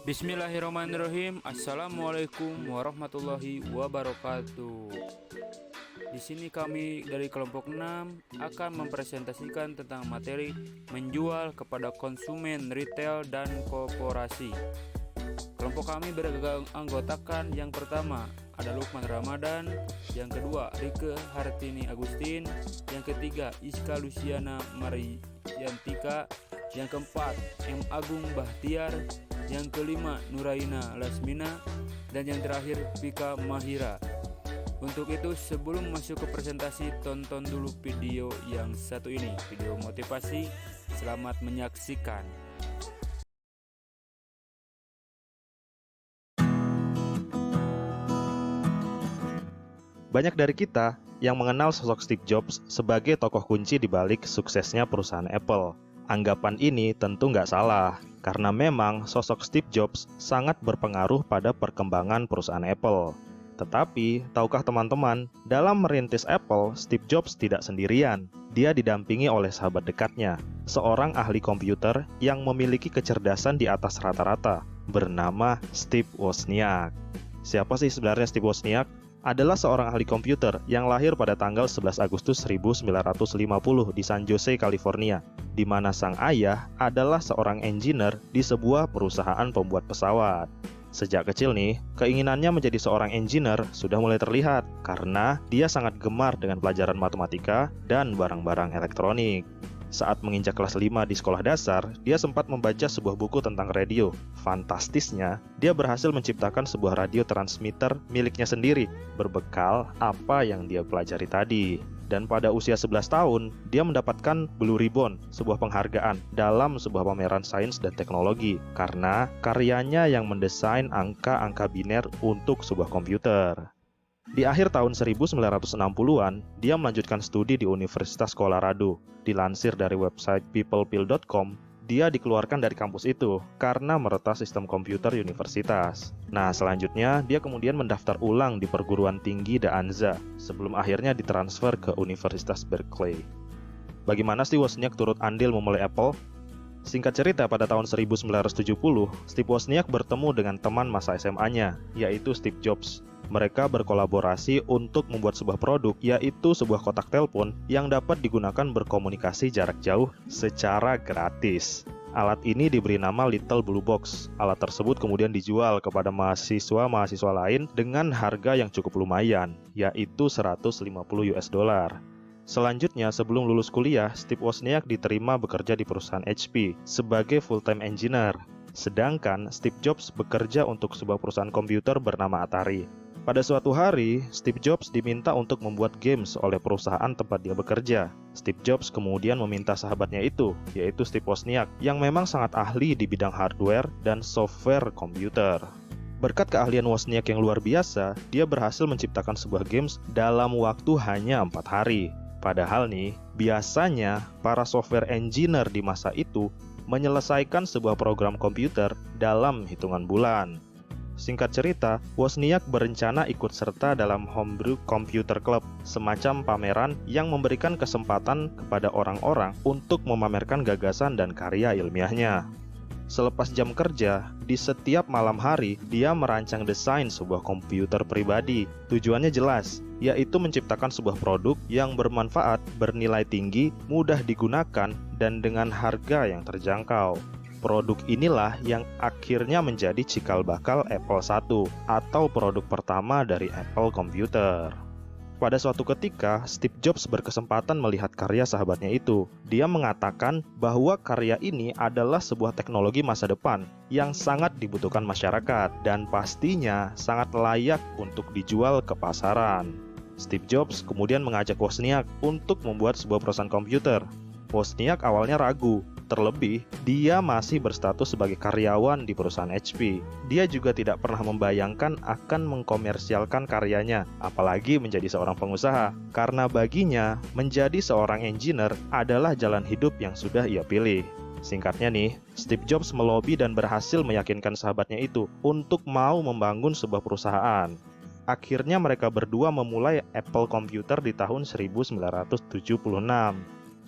Bismillahirrahmanirrahim. Assalamualaikum warahmatullahi wabarakatuh. Di sini kami dari kelompok 6 akan mempresentasikan tentang materi menjual kepada konsumen retail dan korporasi. Kelompok kami beranggotakan yang pertama ada Lukman Ramadan, yang kedua Rike Hartini Agustin, yang ketiga Iska Luciana Mariantika, yang keempat M Agung Bahtiar, yang kelima Nuraina Lasmina, dan yang terakhir Vika Mahira. Untuk itu sebelum masuk ke presentasi, tonton dulu video yang satu ini, video motivasi. Selamat menyaksikan. Banyak dari kita yang mengenal sosok Steve Jobs sebagai tokoh kunci di balik suksesnya perusahaan Apple. Anggapan ini tentu nggak salah, karena memang sosok Steve Jobs sangat berpengaruh pada perkembangan perusahaan Apple. Tetapi, tahukah teman-teman, dalam merintis Apple, Steve Jobs tidak sendirian. Dia didampingi oleh sahabat dekatnya, seorang ahli komputer yang memiliki kecerdasan di atas rata-rata, bernama Steve Wozniak. Siapa sih sebenarnya Steve Wozniak? Adalah seorang ahli komputer yang lahir pada tanggal 11 Agustus 1950 di San Jose, California, di mana sang ayah adalah seorang engineer di sebuah perusahaan pembuat pesawat. Sejak kecil nih, keinginannya menjadi seorang engineer sudah mulai terlihat karena dia sangat gemar dengan pelajaran matematika dan barang-barang elektronik. Saat menginjak kelas 5 di sekolah dasar, dia sempat membaca sebuah buku tentang radio. Fantastisnya, dia berhasil menciptakan sebuah radio transmitter miliknya sendiri, berbekal apa yang dia pelajari tadi. Dan pada usia 11 tahun, dia mendapatkan Blue Ribbon, sebuah penghargaan dalam sebuah pameran sains dan teknologi, karena karyanya yang mendesain angka-angka biner untuk sebuah komputer. Di akhir tahun 1960-an, dia melanjutkan studi di Universitas Colorado. Dilansir dari website peoplepill.com, dia dikeluarkan dari kampus itu karena meretas sistem komputer universitas. Nah, selanjutnya dia kemudian mendaftar ulang di perguruan tinggi De Anza sebelum akhirnya ditransfer ke Universitas Berkeley. Bagaimana Steve Wozniak turut andil memulai Apple? Singkat cerita, pada tahun 1970, Steve Wozniak bertemu dengan teman masa SMA-nya, yaitu Steve Jobs. Mereka berkolaborasi untuk membuat sebuah produk, yaitu sebuah kotak telepon yang dapat digunakan berkomunikasi jarak jauh secara gratis. Alat ini diberi nama Little Blue Box. Alat tersebut kemudian dijual kepada mahasiswa-mahasiswa lain dengan harga yang cukup lumayan, yaitu $150. Selanjutnya, sebelum lulus kuliah, Steve Wozniak diterima bekerja di perusahaan HP sebagai full-time engineer. Sedangkan Steve Jobs bekerja untuk sebuah perusahaan komputer bernama Atari. Pada suatu hari, Steve Jobs diminta untuk membuat games oleh perusahaan tempat dia bekerja. Steve Jobs kemudian meminta sahabatnya itu, yaitu Steve Wozniak, yang memang sangat ahli di bidang hardware dan software komputer. Berkat keahlian Wozniak yang luar biasa, dia berhasil menciptakan sebuah games dalam waktu hanya 4 hari. Padahal nih, biasanya para software engineer di masa itu menyelesaikan sebuah program komputer dalam hitungan bulan. Singkat cerita, Wozniak berencana ikut serta dalam Homebrew Computer Club, semacam pameran yang memberikan kesempatan kepada orang-orang untuk memamerkan gagasan dan karya ilmiahnya. Selepas jam kerja, di setiap malam hari, dia merancang desain sebuah komputer pribadi. Tujuannya jelas, yaitu menciptakan sebuah produk yang bermanfaat, bernilai tinggi, mudah digunakan, dan dengan harga yang terjangkau. Produk inilah yang akhirnya menjadi cikal bakal Apple I atau produk pertama dari Apple Computer. Pada suatu ketika, Steve Jobs berkesempatan melihat karya sahabatnya itu. Dia mengatakan bahwa karya ini adalah sebuah teknologi masa depan yang sangat dibutuhkan masyarakat dan pastinya sangat layak untuk dijual ke pasaran. Steve Jobs kemudian mengajak Wozniak untuk membuat sebuah perusahaan komputer. Wozniak awalnya ragu. Terlebih, dia masih berstatus sebagai karyawan di perusahaan HP. Dia juga tidak pernah membayangkan akan mengkomersialkan karyanya, apalagi menjadi seorang pengusaha. Karena baginya, menjadi seorang engineer adalah jalan hidup yang sudah ia pilih. Singkatnya nih, Steve Jobs melobi dan berhasil meyakinkan sahabatnya itu untuk mau membangun sebuah perusahaan. Akhirnya mereka berdua memulai Apple Computer di tahun 1976.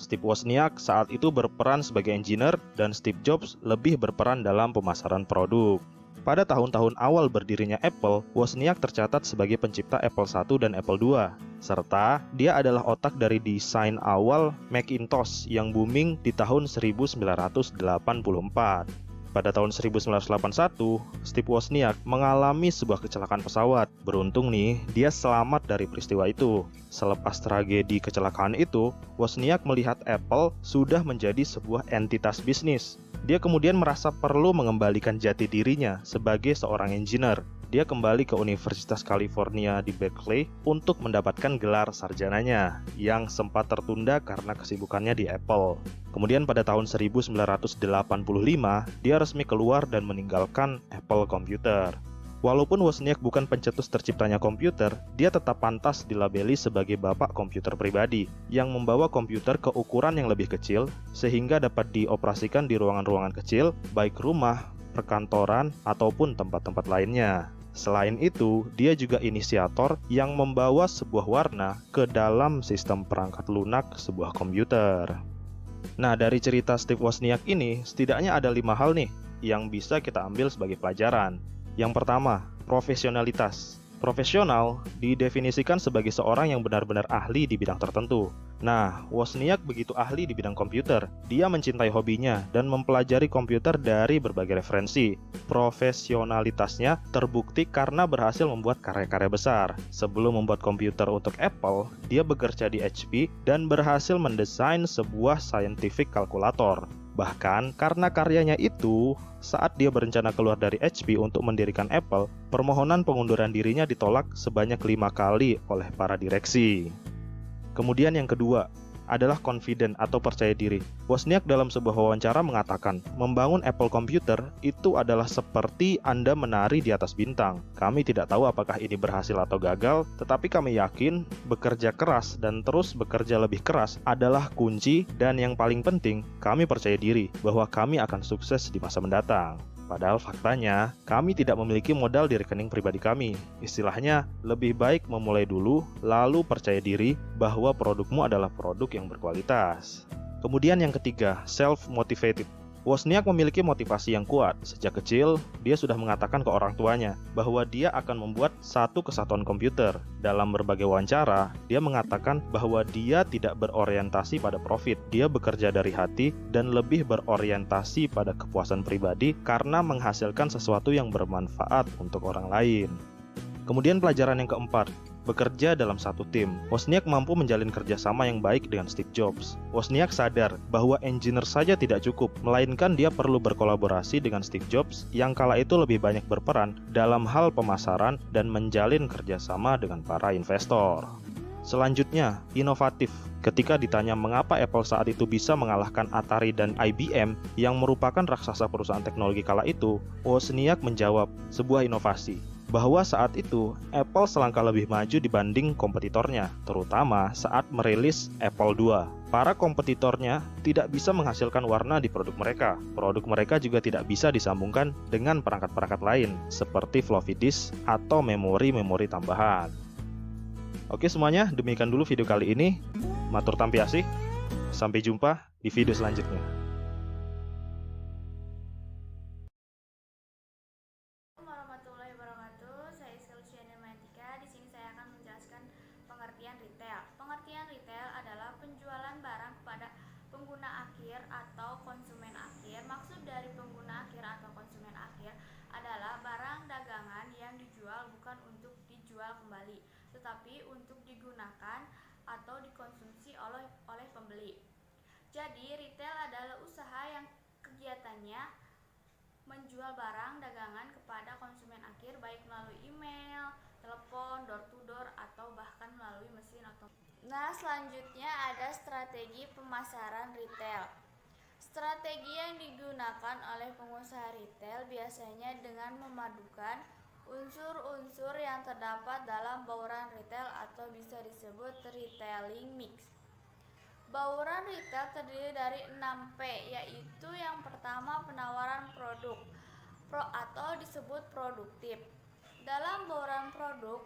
Steve Wozniak saat itu berperan sebagai engineer dan Steve Jobs lebih berperan dalam pemasaran produk. Pada tahun-tahun awal berdirinya Apple, Wozniak tercatat sebagai pencipta Apple I dan Apple II, serta dia adalah otak dari desain awal Macintosh yang booming di tahun 1984. Pada tahun 1981, Steve Wozniak mengalami sebuah kecelakaan pesawat. Beruntung nih, dia selamat dari peristiwa itu. Selepas tragedi kecelakaan itu, Wozniak melihat Apple sudah menjadi sebuah entitas bisnis. Dia kemudian merasa perlu mengembalikan jati dirinya sebagai seorang engineer. Dia kembali ke Universitas California di Berkeley untuk mendapatkan gelar sarjananya yang sempat tertunda karena kesibukannya di Apple. Kemudian pada tahun 1985, dia resmi keluar dan meninggalkan Apple Computer. Walaupun Wozniak bukan pencetus terciptanya komputer, dia tetap pantas dilabeli sebagai bapak komputer pribadi yang membawa komputer ke ukuran yang lebih kecil sehingga dapat dioperasikan di ruangan-ruangan kecil, baik rumah, perkantoran, ataupun tempat-tempat lainnya. Selain itu, dia juga inisiator yang membawa sebuah warna ke dalam sistem perangkat lunak sebuah komputer. Nah, dari cerita Steve Wozniak ini, setidaknya ada 5 hal nih yang bisa kita ambil sebagai pelajaran. Yang pertama, profesionalitas. Profesional didefinisikan sebagai seorang yang benar-benar ahli di bidang tertentu. Nah, Wozniak begitu ahli di bidang komputer. Dia mencintai hobinya dan mempelajari komputer dari berbagai referensi. Profesionalitasnya terbukti karena berhasil membuat karya-karya besar. Sebelum membuat komputer untuk Apple, dia bekerja di HP dan berhasil mendesain sebuah scientific kalkulator. Bahkan karena karyanya itu, saat dia berencana keluar dari HP untuk mendirikan Apple, permohonan pengunduran dirinya ditolak sebanyak 5 kali oleh para direksi. Kemudian yang kedua adalah confident atau percaya diri. Wozniak dalam sebuah wawancara mengatakan, membangun Apple Computer itu adalah seperti Anda menari di atas bintang. Kami tidak tahu apakah ini berhasil atau gagal, tetapi kami yakin bekerja keras dan terus bekerja lebih keras adalah kunci, dan yang paling penting, kami percaya diri bahwa kami akan sukses di masa mendatang. Padahal faktanya, kami tidak memiliki modal di rekening pribadi kami. Istilahnya, lebih baik memulai dulu, lalu percaya diri bahwa produkmu adalah produk yang berkualitas. Kemudian yang ketiga, self-motivated. Wozniak memiliki motivasi yang kuat. Sejak kecil, dia sudah mengatakan ke orang tuanya bahwa dia akan membuat satu kesatuan komputer. Dalam berbagai wawancara, dia mengatakan bahwa dia tidak berorientasi pada profit. Dia bekerja dari hati dan lebih berorientasi pada kepuasan pribadi karena menghasilkan sesuatu yang bermanfaat untuk orang lain. Kemudian pelajaran yang keempat, bekerja dalam satu tim. Wozniak mampu menjalin kerjasama yang baik dengan Steve Jobs. Wozniak sadar bahwa engineer saja tidak cukup, melainkan dia perlu berkolaborasi dengan Steve Jobs yang kala itu lebih banyak berperan dalam hal pemasaran dan menjalin kerjasama dengan para investor. Selanjutnya, inovatif. Ketika ditanya mengapa Apple saat itu bisa mengalahkan Atari dan IBM yang merupakan raksasa perusahaan teknologi kala itu, Wozniak menjawab, sebuah inovasi. Bahwa saat itu Apple selangkah lebih maju dibanding kompetitornya, terutama saat merilis Apple II. Para kompetitornya tidak bisa menghasilkan warna di produk mereka. Produk mereka juga tidak bisa disambungkan dengan perangkat-perangkat lain, seperti floppy disk atau memori-memori tambahan. Oke semuanya, demikian dulu video kali ini. Matur tampiasih. Sampai jumpa di video selanjutnya. Warahmatullahi wabarakatuh. Saya Luciana Matika. Di sini saya akan menjelaskan pengertian retail. Pengertian retail adalah penjualan barang kepada pengguna akhir atau konsumen akhir. Maksud dari pengguna akhir atau konsumen akhir adalah barang dagangan yang dijual bukan untuk dijual kembali, tetapi untuk digunakan atau dikonsumsi oleh pembeli. Jadi, retail adalah usaha yang kegiatannya menjual barang dagangan kepada konsumen akhir baik melalui email, telepon, door to door, atau bahkan melalui mesin otomatis. Nah, selanjutnya ada strategi pemasaran retail. Strategi yang digunakan oleh pengusaha retail biasanya dengan memadukan unsur-unsur yang terdapat dalam bauran retail atau bisa disebut retailing mix. Bauran retail terdiri dari 6P, yaitu yang pertama penawaran produk, atau disebut produktif. Dalam bauran produk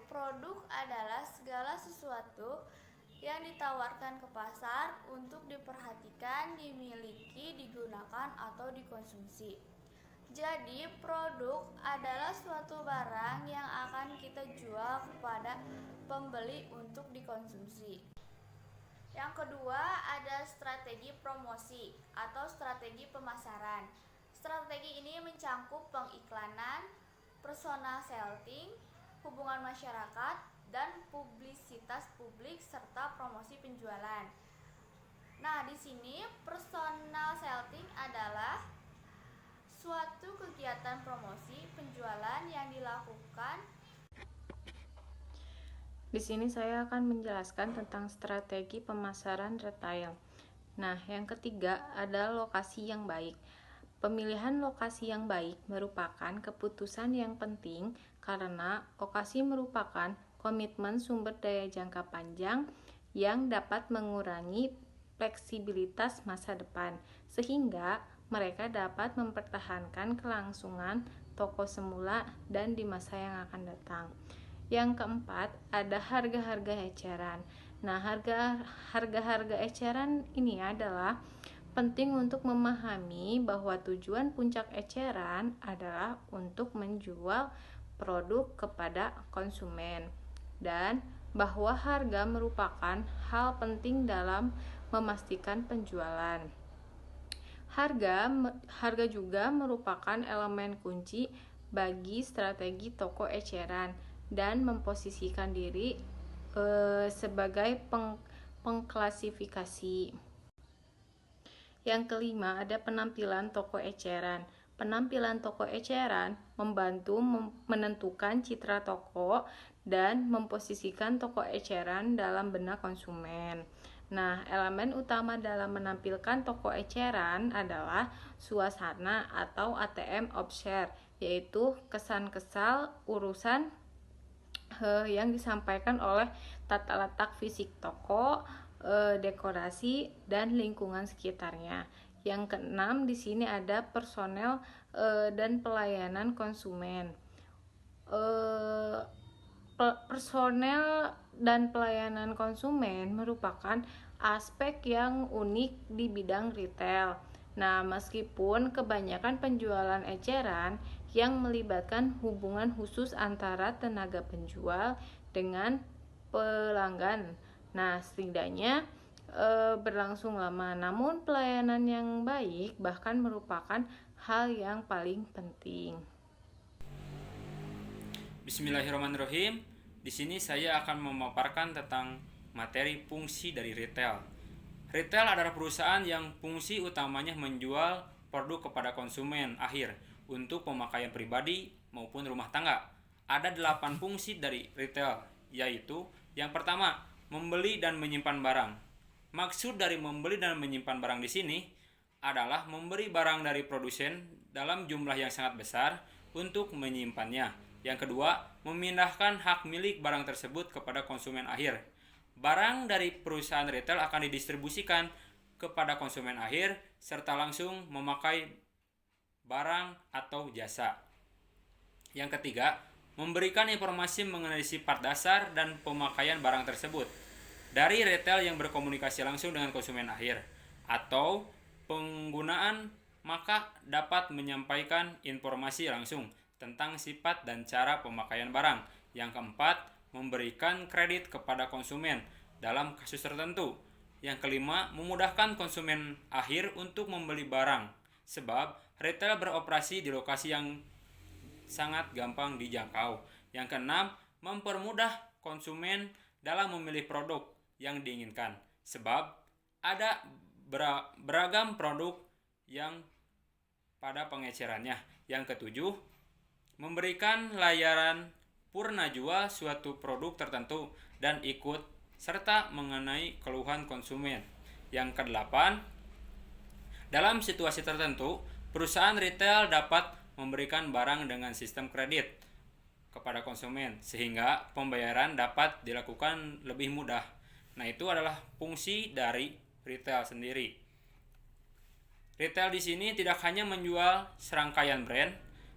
adalah segala sesuatu yang ditawarkan ke pasar untuk diperhatikan, dimiliki, digunakan, atau dikonsumsi. Jadi, produk adalah suatu barang yang akan kita jual kepada pembeli untuk dikonsumsi. Yang kedua, ada strategi promosi atau strategi pemasaran. Strategi ini mencangkup pengiklanan, personal selling, hubungan masyarakat, dan publisitas publik serta promosi penjualan. Nah, di sini personal selling adalah suatu kegiatan promosi penjualan yang dilakukan. Di sini saya akan menjelaskan tentang strategi pemasaran retail. Nah, yang ketiga ada lokasi yang baik. Pemilihan lokasi yang baik merupakan keputusan yang penting karena lokasi merupakan komitmen sumber daya jangka panjang yang dapat mengurangi fleksibilitas masa depan, sehingga mereka dapat mempertahankan kelangsungan toko semula dan di masa yang akan datang. Yang keempat, ada harga-harga eceran. Nah, harga-harga eceran ini adalah penting untuk memahami bahwa tujuan puncak eceran adalah untuk menjual produk kepada konsumen dan bahwa harga merupakan hal penting dalam memastikan penjualan. Harga juga merupakan elemen kunci bagi strategi toko eceran dan memposisikan diri sebagai pengklasifikasi. Yang kelima, ada penampilan toko eceran. Penampilan toko eceran membantu menentukan citra toko dan memposisikan toko eceran dalam benak konsumen. Nah, elemen utama dalam menampilkan toko eceran adalah suasana atau ATM observe, yaitu kesan-kesal urusan yang disampaikan oleh tata letak fisik toko, dekorasi, dan lingkungan sekitarnya. Yang keenam, di sini ada personel dan pelayanan konsumen. Personel dan pelayanan konsumen merupakan aspek yang unik di bidang retail. Nah, meskipun kebanyakan penjualan eceran yang melibatkan hubungan khusus antara tenaga penjual dengan pelanggan. Nah, setidaknya berlangsung lama. Namun pelayanan yang baik bahkan merupakan hal yang paling penting. Bismillahirrahmanirrahim. Di sini saya akan memaparkan tentang materi fungsi dari retail. Retail adalah perusahaan yang fungsi utamanya menjual produk kepada konsumen akhir untuk pemakaian pribadi maupun rumah tangga. Ada 8 fungsi dari retail, yaitu yang pertama, membeli dan menyimpan barang. Maksud dari membeli dan menyimpan barang di sini adalah memberi barang dari produsen dalam jumlah yang sangat besar untuk menyimpannya. Yang kedua, memindahkan hak milik barang tersebut kepada konsumen akhir. Barang dari perusahaan retail akan didistribusikan kepada konsumen akhir serta langsung memakai barang atau jasa. Yang ketiga, memberikan informasi mengenai sifat dasar dan pemakaian barang tersebut dari retail yang berkomunikasi langsung dengan konsumen akhir atau penggunaan, maka dapat menyampaikan informasi langsung tentang sifat dan cara pemakaian barang. Yang keempat, memberikan kredit kepada konsumen dalam kasus tertentu. Yang kelima, memudahkan konsumen akhir untuk membeli barang, sebab retail beroperasi di lokasi yang sangat gampang dijangkau. Yang keenam, mempermudah konsumen dalam memilih produk yang diinginkan, sebab ada beragam produk yang pada pengecerannya. Yang ketujuh, memberikan layanan purna jual suatu produk tertentu dan ikut serta mengenai keluhan konsumen. Yang kedelapan, dalam situasi tertentu, perusahaan retail dapat memberikan barang dengan sistem kredit kepada konsumen sehingga pembayaran dapat dilakukan lebih mudah. Nah, itu adalah fungsi dari retail sendiri. Retail di sini tidak hanya menjual serangkaian brand,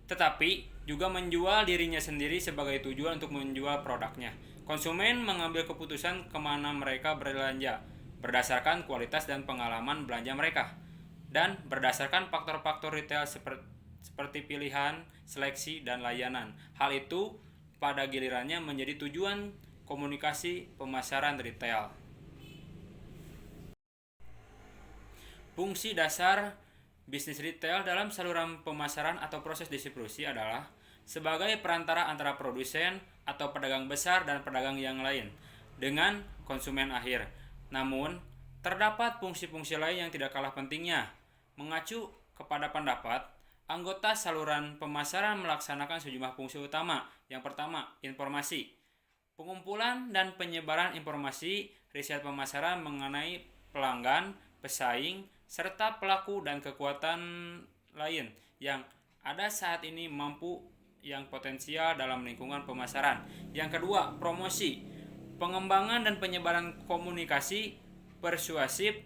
tetapi juga menjual dirinya sendiri sebagai tujuan untuk menjual produknya. Konsumen mengambil keputusan kemana mereka berbelanja berdasarkan kualitas dan pengalaman belanja mereka, dan berdasarkan faktor-faktor retail seperti pilihan, seleksi, dan layanan. Hal itu pada gilirannya menjadi tujuan komunikasi pemasaran retail. Fungsi dasar bisnis retail dalam saluran pemasaran atau proses distribusi adalah sebagai perantara antara produsen atau pedagang besar dan pedagang yang lain dengan konsumen akhir. Namun, terdapat fungsi-fungsi lain yang tidak kalah pentingnya. Mengacu kepada pendapat, anggota saluran pemasaran melaksanakan sejumlah fungsi utama. Yang pertama, informasi. Pengumpulan dan penyebaran informasi riset pemasaran mengenai pelanggan, pesaing, serta pelaku dan kekuatan lain yang ada saat ini yang potensial dalam lingkungan pemasaran. Yang kedua, promosi. Pengembangan dan penyebaran komunikasi persuasif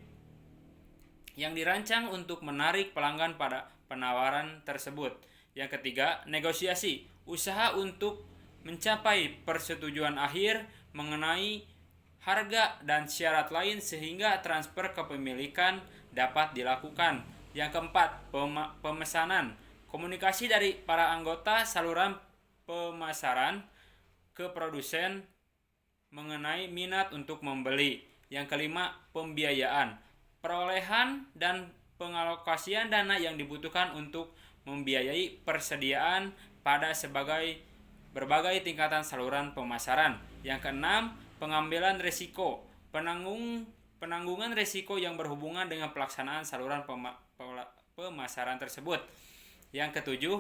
yang dirancang untuk menarik pelanggan pada penawaran tersebut. Yang ketiga, negosiasi. Usaha untuk mencapai persetujuan akhir mengenai harga dan syarat lain sehingga transfer kepemilikan dapat dilakukan. Yang keempat, pemesanan. Komunikasi dari para anggota saluran pemasaran ke produsen mengenai minat untuk membeli. Yang kelima, pembiayaan. Perolehan dan pengalokasian dana yang dibutuhkan untuk membiayai persediaan pada berbagai tingkatan saluran pemasaran. Yang keenam, pengambilan risiko. Penanggungan risiko yang berhubungan dengan pelaksanaan saluran pemasaran tersebut. Yang ketujuh,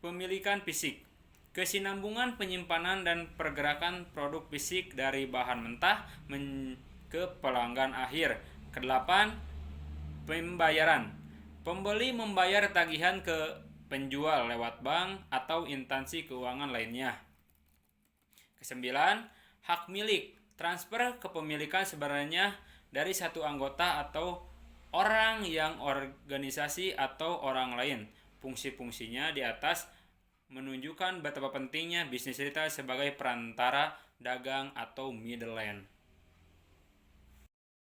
pemilikan fisik. Kesinambungan penyimpanan dan pergerakan produk fisik dari bahan mentah ke pelanggan akhir. Kedelapan, pembayaran. Pembeli membayar tagihan ke penjual lewat bank atau instansi keuangan lainnya. Kesembilan, hak milik. Transfer kepemilikan sebenarnya dari satu anggota atau orang yang organisasi atau orang lain. Fungsi-fungsinya di atas menunjukkan betapa pentingnya bisnis retail sebagai perantara dagang atau middleman.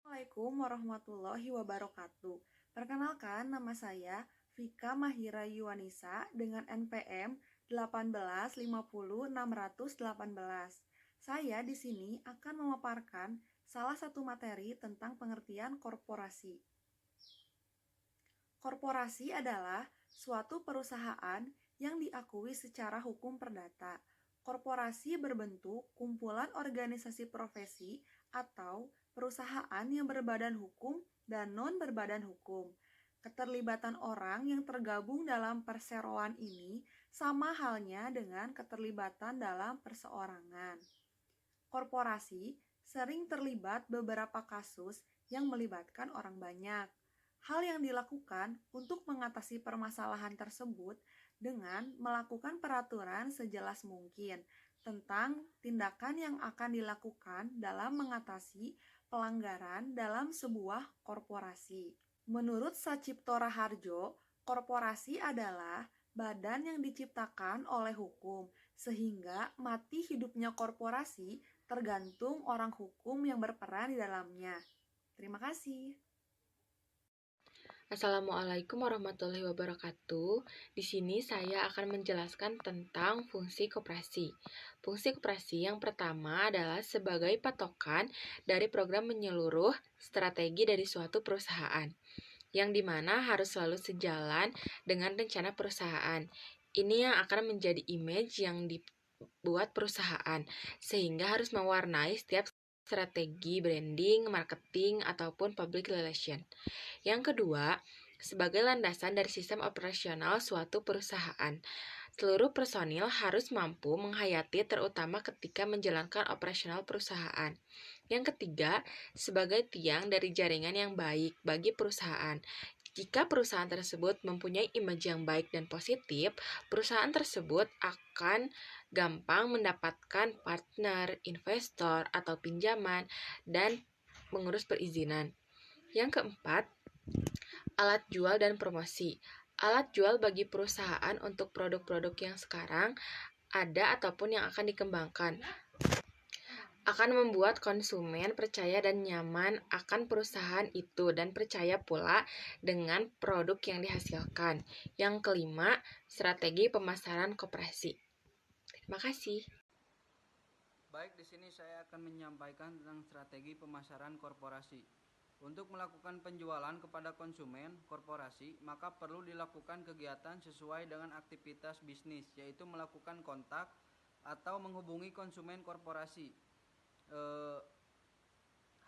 Assalamualaikum warahmatullahi wabarakatuh. Perkenalkan, nama saya Vika Mahira Yuwanisa dengan NPM 1850618. Saya di sini akan memaparkan salah satu materi tentang pengertian korporasi. Korporasi adalah suatu perusahaan yang diakui secara hukum perdata. Korporasi berbentuk kumpulan organisasi profesi atau perusahaan yang berbadan hukum dan non-berbadan hukum. Keterlibatan orang yang tergabung dalam perseroan ini sama halnya dengan keterlibatan dalam perseorangan. Korporasi sering terlibat beberapa kasus yang melibatkan orang banyak. Hal yang dilakukan untuk mengatasi permasalahan tersebut dengan melakukan peraturan sejelas mungkin tentang tindakan yang akan dilakukan dalam mengatasi pelanggaran dalam sebuah korporasi. Menurut Sacipto Raharjo, korporasi adalah badan yang diciptakan oleh hukum, sehingga mati hidupnya korporasi tergantung orang hukum yang berperan di dalamnya. Terima kasih. Assalamualaikum warahmatullahi wabarakatuh. Di sini saya akan menjelaskan tentang fungsi koperasi. Fungsi koperasi yang pertama adalah sebagai patokan dari program menyeluruh strategi dari suatu perusahaan, yang dimana harus selalu sejalan dengan rencana perusahaan. Ini yang akan menjadi image yang dibuat perusahaan, sehingga harus mewarnai setiap strategi branding, marketing, ataupun public relation. Yang kedua, sebagai landasan dari sistem operasional suatu perusahaan. Seluruh personil harus mampu menghayati terutama ketika menjalankan operasional perusahaan. Yang ketiga, sebagai tiang dari jaringan yang baik bagi perusahaan. Jika perusahaan tersebut mempunyai image yang baik dan positif, perusahaan tersebut akan gampang mendapatkan partner, investor, atau pinjaman, dan mengurus perizinan. Yang keempat, alat jual dan promosi. Alat jual bagi perusahaan untuk produk-produk yang sekarang ada ataupun yang akan dikembangkan. Akan membuat konsumen percaya dan nyaman akan perusahaan itu dan percaya pula dengan produk yang dihasilkan. Yang kelima, strategi pemasaran koperasi. Terima kasih. Baik, di sini saya akan menyampaikan tentang strategi pemasaran korporasi. Untuk melakukan penjualan kepada konsumen korporasi, maka perlu dilakukan kegiatan sesuai dengan aktivitas bisnis, yaitu melakukan kontak atau menghubungi konsumen korporasi.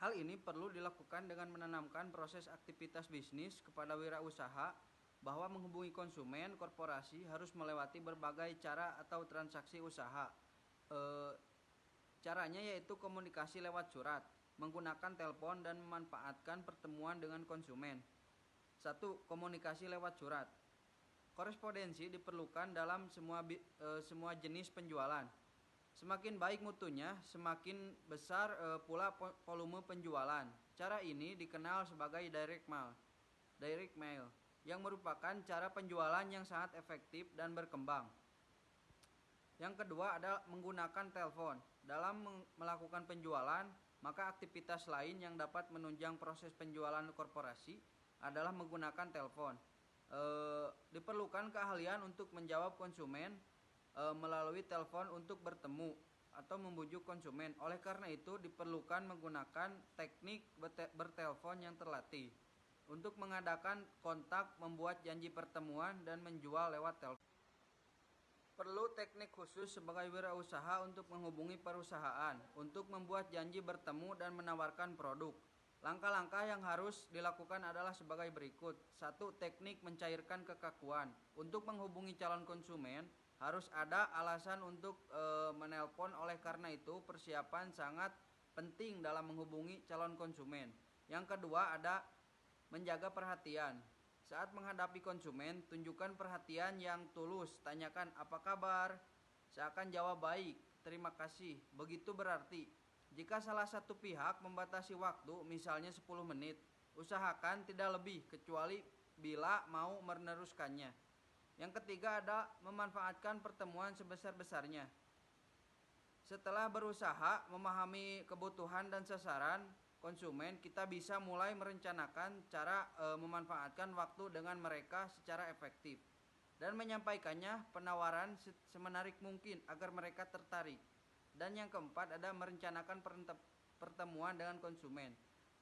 Hal ini perlu dilakukan dengan menanamkan proses aktivitas bisnis kepada wirausaha bahwa menghubungi konsumen korporasi harus melewati berbagai cara atau transaksi usaha. Caranya yaitu komunikasi lewat surat, menggunakan telepon dan memanfaatkan pertemuan dengan konsumen. 1. Komunikasi lewat surat. Korespondensi diperlukan dalam semua jenis penjualan. Semakin baik mutunya, semakin besar pula volume penjualan. Cara ini dikenal sebagai direct mail, yang merupakan cara penjualan yang sangat efektif dan berkembang. Yang kedua adalah menggunakan telepon. Dalam melakukan penjualan, maka aktivitas lain yang dapat menunjang proses penjualan korporasi adalah menggunakan telepon. Diperlukan keahlian untuk menjawab konsumen melalui telepon untuk bertemu atau membujuk konsumen. Oleh karena itu diperlukan menggunakan teknik bertelepon yang terlatih untuk mengadakan kontak, membuat janji pertemuan dan menjual lewat telepon. Perlu teknik khusus sebagai wirausaha untuk menghubungi perusahaan untuk membuat janji bertemu dan menawarkan produk. Langkah-langkah yang harus dilakukan adalah sebagai berikut. 1. Teknik mencairkan kekakuan. Untuk menghubungi calon konsumen harus ada alasan untuk menelpon, oleh karena itu persiapan sangat penting dalam menghubungi calon konsumen. Yang kedua ada menjaga perhatian. Saat menghadapi konsumen, tunjukkan perhatian yang tulus. Tanyakan apa kabar, seakan jawab baik, terima kasih. Begitu berarti. Jika salah satu pihak membatasi waktu, misalnya 10 menit, usahakan tidak lebih kecuali bila mau meneruskannya. Yang ketiga ada memanfaatkan pertemuan sebesar-besarnya. Setelah berusaha memahami kebutuhan dan sasaran konsumen, kita bisa mulai merencanakan cara memanfaatkan waktu dengan mereka secara efektif dan menyampaikannya penawaran semenarik mungkin agar mereka tertarik. Dan yang keempat ada merencanakan pertemuan dengan konsumen.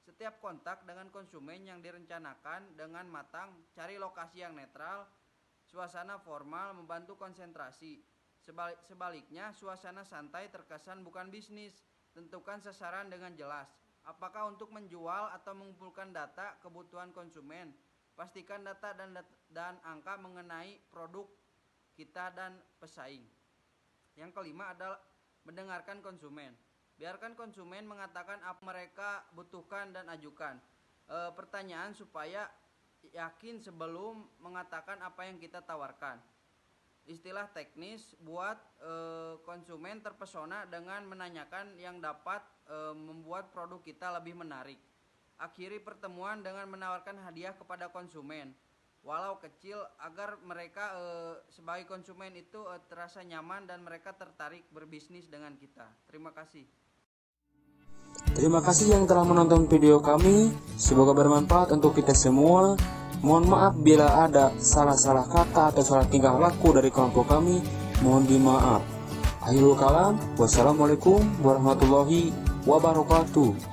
Setiap kontak dengan konsumen yang direncanakan dengan matang, cari lokasi yang netral, suasana formal membantu konsentrasi. Sebaliknya, suasana santai terkesan bukan bisnis. Tentukan sasaran dengan jelas. Apakah untuk menjual atau mengumpulkan data kebutuhan konsumen? Pastikan data dan angka mengenai produk kita dan pesaing. Yang kelima adalah mendengarkan konsumen. Biarkan konsumen mengatakan apa mereka butuhkan dan ajukan pertanyaan supaya yakin sebelum mengatakan apa yang kita tawarkan. Istilah teknis buat konsumen terpesona dengan menanyakan yang dapat membuat produk kita lebih menarik. Akhiri pertemuan dengan menawarkan hadiah kepada konsumen, walau kecil, agar mereka sebagai konsumen itu terasa nyaman dan mereka tertarik berbisnis dengan kita. Terima kasih. Terima kasih yang telah menonton video kami. Semoga bermanfaat untuk kita semua. Mohon maaf bila ada salah-salah kata atau salah tingkah laku dari kelompok kami. Mohon dimaaf. Akhirul kalam. Wassalamualaikum warahmatullahi wabarakatuh.